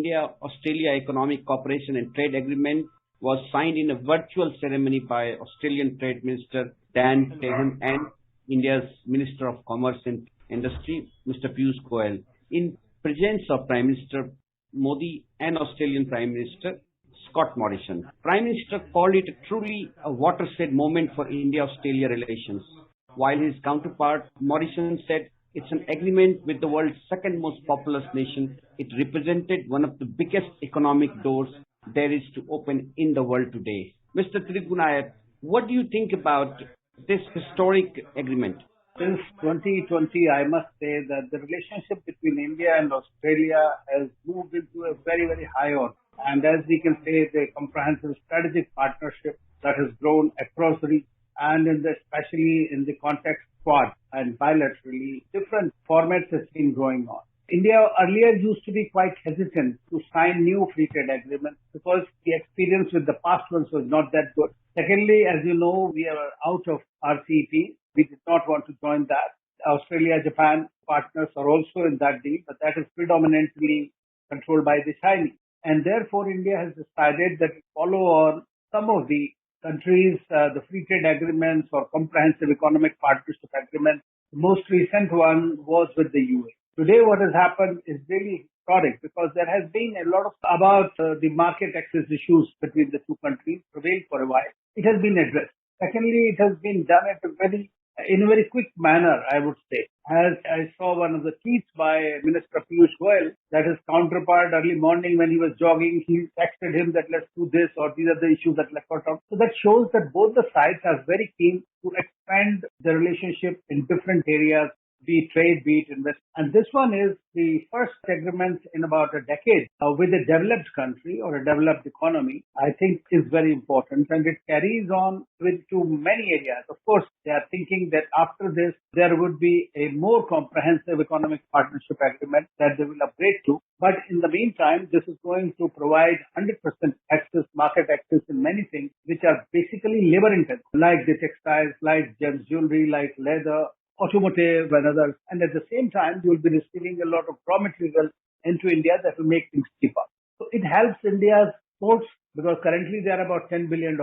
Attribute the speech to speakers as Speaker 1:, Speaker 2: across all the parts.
Speaker 1: India-Australia Economic Cooperation and Trade Agreement was signed in a virtual ceremony by Australian Trade Minister Dan Tehan and India's Minister of Commerce and Industry, Mr. Piyush Goyal, in presence of Prime Minister Modi and Australian Prime Minister Scott Morrison. Prime Minister called it truly a watershed moment for India-Australia relations, while his counterpart Morrison said it's an agreement with the world's second most populous nation. It represented one of the biggest economic doors there is to open in the world today. Mr. Tribunayat, what do you think about this historic agreement?
Speaker 2: Since 2020, I must say that the relationship between India and Australia has moved into a very, very high order. And as we can say, the comprehensive strategic partnership that has grown across the region and especially in the context Quad and bilaterally, different formats has been going on. India earlier used to be quite hesitant to sign new free trade agreements because the experience with the past ones was not that good. Secondly, as you know, we are out of RCEP. We did not want to join that. Australia, Japan partners are also in that deal, but that is predominantly controlled by the Chinese. And therefore, India has decided that it follow on some of the countries, the free trade agreements or comprehensive economic partnership agreements. The most recent one was with the UAE. Today, what has happened is really historic because there has been a lot of about the market access issues between the two countries prevailed for a while. It has been addressed. Secondly, it has been done in a very quick manner, I would say. As I saw one of the tweets by Minister Piyush Goyal, that his counterpart early morning when he was jogging, he texted him that let's do this or these are the issues that let's sort out. So that shows that both the sides are very keen to expand the relationship in different areas, be it trade, be it investment. And this one is the first agreement in about a decade with a developed country or a developed economy, I think is very important. And it carries on to many areas. Of course, they are thinking that after this, there would be a more comprehensive economic partnership agreement that they will upgrade to. But in the meantime, this is going to provide 100% access, market access in many things, which are basically labor intensive, like the textiles, like gems, jewelry, like leather, automotive and others. And at the same time, you will be receiving a lot of raw materials into India that will make things cheaper. So it helps India's exports because currently they are about $10 billion.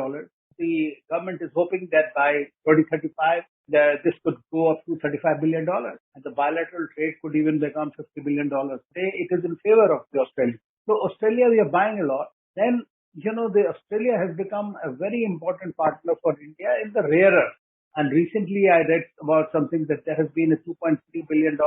Speaker 2: The government is hoping that by 2035, this could go up to $35 billion and the bilateral trade could even become $50 billion. Today, it is in favor of the Australia. So Australia, we are buying a lot. Then, the Australia has become a very important partner for India in the rare earth. And recently I read about something that there has been a $2.3 billion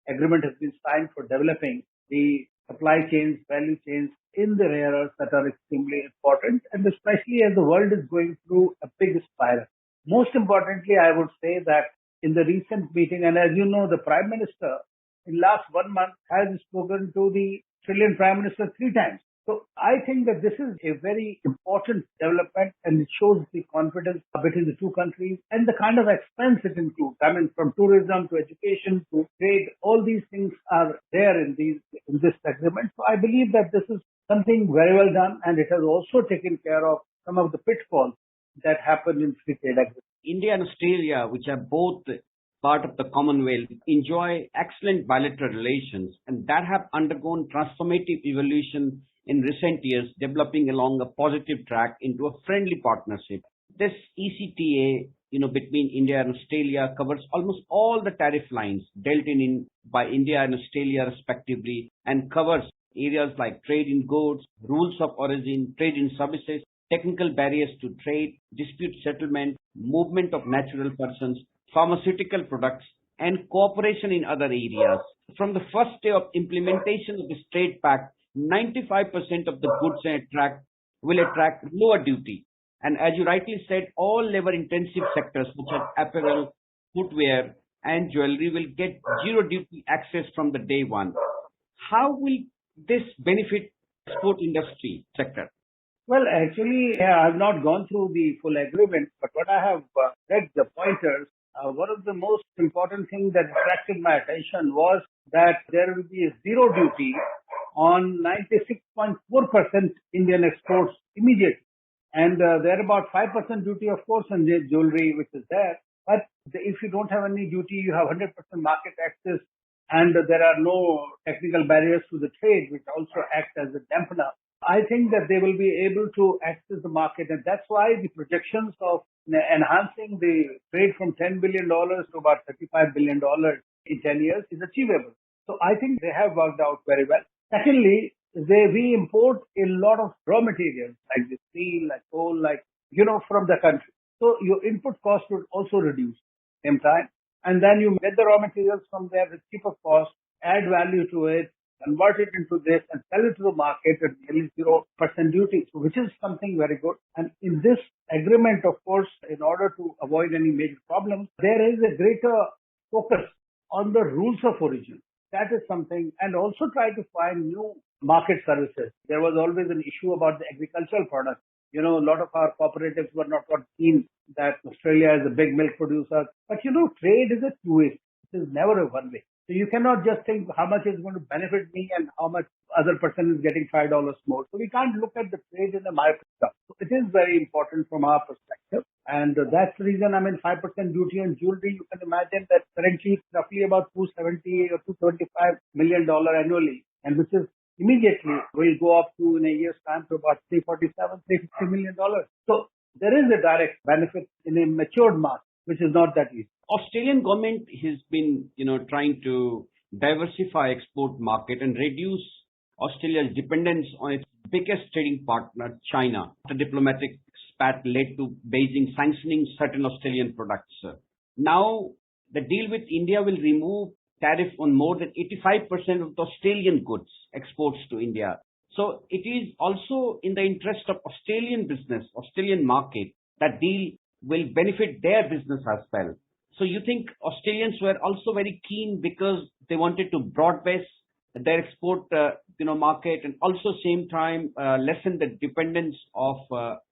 Speaker 2: agreement has been signed for developing the supply chains, value chains in the rare earths that are extremely important, and especially as the world is going through a big spiral. Most importantly, I would say that in the recent meeting, and as you know, the Prime Minister in last 1 month has spoken to the Australian Prime Minister 3 times. So I think that this is a very important development and it shows the confidence between the two countries and the kind of expense it includes. I mean, from tourism to education to trade, all these things are there in this agreement. So I believe that this is something very well done and it has also taken care of some of the pitfalls that happen in free trade agreements.
Speaker 1: India and Australia, which are both part of the Commonwealth, enjoy excellent bilateral relations and that have undergone transformative evolution in recent years, developing along a positive track into a friendly partnership. This ECTA, between India and Australia covers almost all the tariff lines dealt in by India and Australia respectively and covers areas like trade in goods, rules of origin, trade in services, technical barriers to trade, dispute settlement, movement of natural persons, pharmaceutical products, and cooperation in other areas. From the first day of implementation of this trade pact, 95% of the goods will attract lower duty. And as you rightly said, all labor-intensive sectors such as apparel, footwear, and jewelry will get zero duty access from the day one. How will this benefit export industry sector?
Speaker 2: Well, actually, I have not gone through the full agreement, but what I have read the pointers, one of the most important things that attracted my attention was that there will be a zero duty on 96.4% Indian exports immediately. And there are about 5% duty, of course, on jewelry, which is there. But if you don't have any duty, you have 100% market access and there are no technical barriers to the trade, which also act as a dampener. I think that they will be able to access the market, and that's why the projections of enhancing the trade from $10 billion to about $35 billion in 10 years is achievable. So I think they have worked out very well. Secondly, we import a lot of raw materials like the steel, like coal, from the country. So your input cost would also reduce same time. And then you get the raw materials from there with cheaper cost, add value to it, convert it into this and sell it to the market at nearly 0% duty, which is something very good. And in this agreement, of course, in order to avoid any major problems, there is a greater focus on the rules of origin. That is something, and also try to find new market services. There was always an issue about the agricultural products. A lot of our cooperatives were not keen that Australia is a big milk producer. But trade is a two-way. It is never a one-way. So you cannot just think how much is going to benefit me and how much other person is getting $5 more. So we can't look at the trade in a microscope. So it is very important from our perspective. And that's the reason, 5% duty on jewelry. You can imagine that currently it's roughly about $270 or $225 million annually, and which is immediately will go up to in a year's time to about $350 million. So there is a direct benefit in a matured market, which is not that easy.
Speaker 1: Australian government has been, trying to diversify export market and reduce Australia's dependence on its biggest trading partner, China. The diplomatic spat led to Beijing sanctioning certain Australian products. Now, the deal with India will remove tariff on more than 85% of the Australian goods exports to India. So it is also in the interest of Australian business, Australian market, that deal will benefit their business as well. So you think Australians were also very keen because they wanted to broad base their export market and also same time lessen the dependence of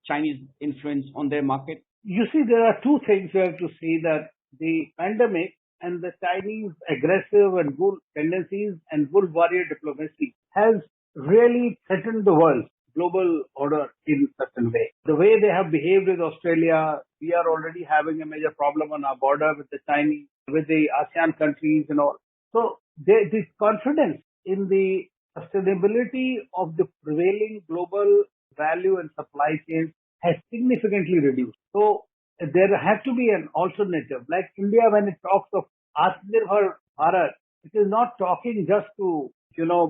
Speaker 1: Chinese influence on their market?
Speaker 2: You see, there are two things you have to see, that the pandemic and the Chinese aggressive and bull tendencies and bull warrior diplomacy has really threatened the world global order in a certain way. The way they have behaved with Australia, we are already having a major problem on our border with the Chinese, with the ASEAN countries and all. So this confidence in the sustainability of the prevailing global value and supply chain has significantly reduced. So there has to be an alternative. Like India, when it talks of Atmanirbhar Bharat, it is not talking just to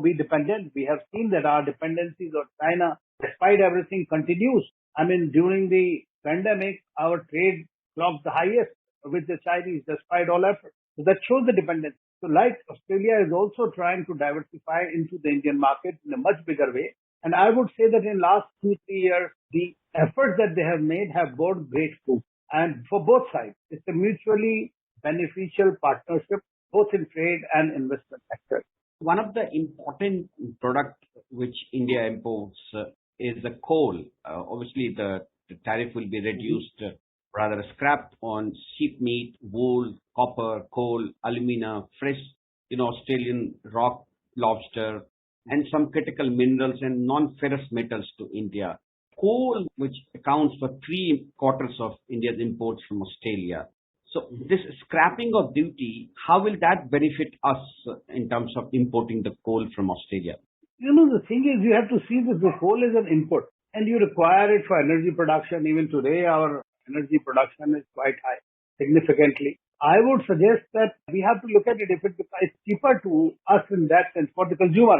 Speaker 2: be dependent. We have seen that our dependencies on China, despite everything, continues. During the pandemic, our trade clocked the highest with the Chinese, despite all efforts. So that shows the dependence. So like Australia is also trying to diversify into the Indian market in a much bigger way. And I would say that in last 2-3 years, the efforts that they have made have borne great fruit. And for both sides, it's a mutually beneficial partnership, both in trade and investment sector.
Speaker 1: One of the important products which India imports is the coal. Obviously, the tariff will be reduced, rather scrapped on sheep meat, wool, copper, coal, alumina, fresh, Australian rock, lobster, and some critical minerals and non-ferrous metals to India. Coal, which accounts for 3/4 of India's imports from Australia. So this scrapping of duty, how will that benefit us in terms of importing the coal from Australia?
Speaker 2: The thing is, you have to see that the coal is an input and you require it for energy production. Even today, our energy production is quite high, significantly. I would suggest that we have to look at it. If it's cheaper to us in that sense, for the consumer,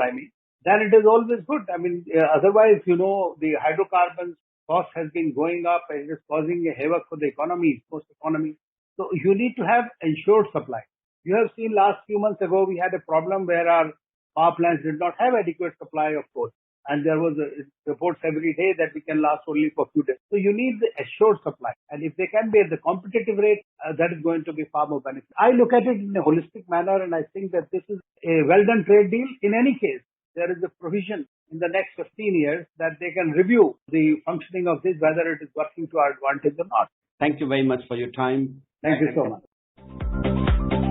Speaker 2: then it is always good. Otherwise, the hydrocarbons cost has been going up and it is causing a havoc for the economy, most economies. So you need to have ensured supply. You have seen last few months ago, we had a problem where our power plants did not have adequate supply of coal. And there was reports every day that we can last only for a few days. So you need the assured supply. And if they can be at the competitive rate, that is going to be far more beneficial. I look at it in a holistic manner, and I think that this is a well-done trade deal. In any case, there is a provision in the next 15 years that they can review the functioning of this, whether it is working to our advantage or not.
Speaker 1: Thank you very much for your time.
Speaker 2: Thank you so much.